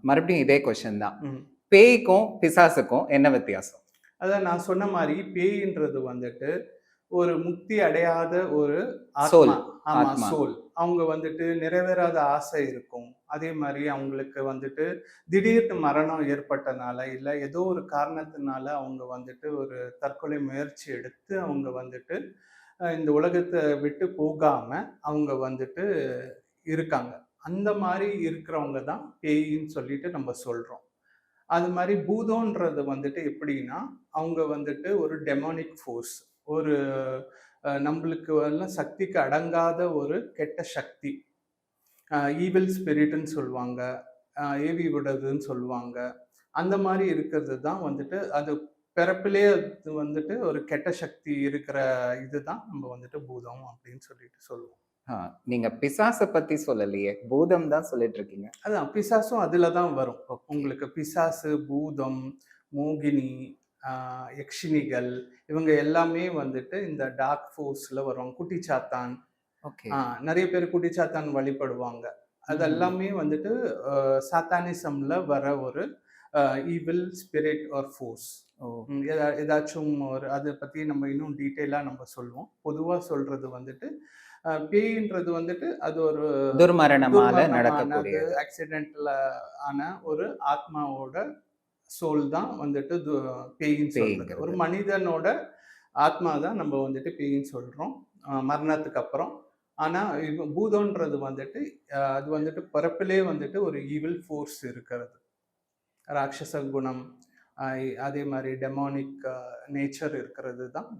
மறுபடியும் இதே கொஸ்டின் தான். ம். பேய்க்கும் பிசாசுக்கும் என்ன வித்தியாசம்? அதான் நான் சொன்ன மாரி பேய்ன்றது வந்துட்டு ஒரு முக்தி அடையாத ஒரு சோல். ஆத்மா. ஆமா, ஆத்மா. சோல். அவங்க வந்துட்டு நிறைவேறாத ஆசை இருக்கும். அதே மாரி அவங்களுக்கு வந்துட்டு திடீர்னு மரணம் ஏற்பட்டனால, இல்ல ஏதோ ஒரு காரணத்தினால அவங்க வந்துட்டு ஒரு தற்கொலை முயற்சி எடுத்து அவங்க வந்துட்டு இந்த உலகத்த விட்டு போகாம அவங்க வந்துட்டு இருக்காங்க. அந்த மாரி இருக்கிறவங்க தான் பேயின்னு சொல்லிட்டு நம்ம சொல்றோம். அது மாரி பூதம்ன்றது வந்துட்டு எப்படின்னா, அவங்க வந்துட்டு ஒரு டெமானிக் ஃபோர்ஸ். ஒரு நம்பளுக்கு எல்லாம் சக்திக்கு அடங்காத ஒரு கெட்ட சக்தி. ஈவில் ஸ்பிரிட்ன்னு சொல்லுவாங்க. ஏவி விடுறதுன்னு சொல்லுவாங்க. அந்த மாரி இருக்கிறது தான் வந்துட்டு அது பிறப்பிலேயே அது வந்துட்டு ஒரு கெட்ட சக்தி இருக்கிற இதுதான் நம்ம வந்துட்டு பூதம் அப்படின்னு சொல்லிட்டு சொல்லுவோம். ஆ, நீங்க பிசாச பத்தி சொல்லலையே. பூதம் தான் சொல்லிட்டு இருக்கீங்க. அதான் பிசாசும் அதுல தான் வரும். ஓகே. உங்களுக்கு பிசாசு, பூதம், மோகினி, ஆ யக்ஷினிகள் இவங்க எல்லாமே வந்துட்டு இந்த டார்க் ஃபோர்ஸ்ல வருவாங்க. குட்டிச்சாத்தான். ஓகே. ஆ நெறைய பேர் குட்டிச்சாத்தான் வழிபடுவாங்க. அது ம்ஹ்ம். எல்லாமே வந்துட்டு சாத்தானிசம்ல வர ஒரு அ ஈவில் ஸ்பிரிட் ஆர் ஃபோர்ஸ். ஓ! ஏதாச்சும் ஒரு அத பத்தி நம்ம இன்னும் டீட்டெயிலா நம்ம சொல்லுவோம். பொதுவா சொல்றது வந்துட்டு, பேயின்றது வந்துட்டு அது ஒரு துர்மரணமால துர்மரணமானது, நடக்கக்கூடியது. ஆக்சிடென்டல் ஆன ஒரு ஆத்மாவோட சோல் தான் வந்துட்டு பேயின்னு சொல்றது. ஒரு பேய்ங்கிறது. மனிதனோட ஆத்மா தான் நம்ம வந்துட்டு பேயின்னு சொல்றோம். மரணத்துக்கு அப்புறம். ஆனா, பூதம்ன்றது வந்துட்டு அது வந்துட்டு பிறப்பிலே வந்துட்டு ஒரு ஈவில் ஃபோர்ஸ் இருக்கிறது. ராட்சச குணம், அதே மாரி டெமானிக் நேச்சர் இருக்கிறது தான்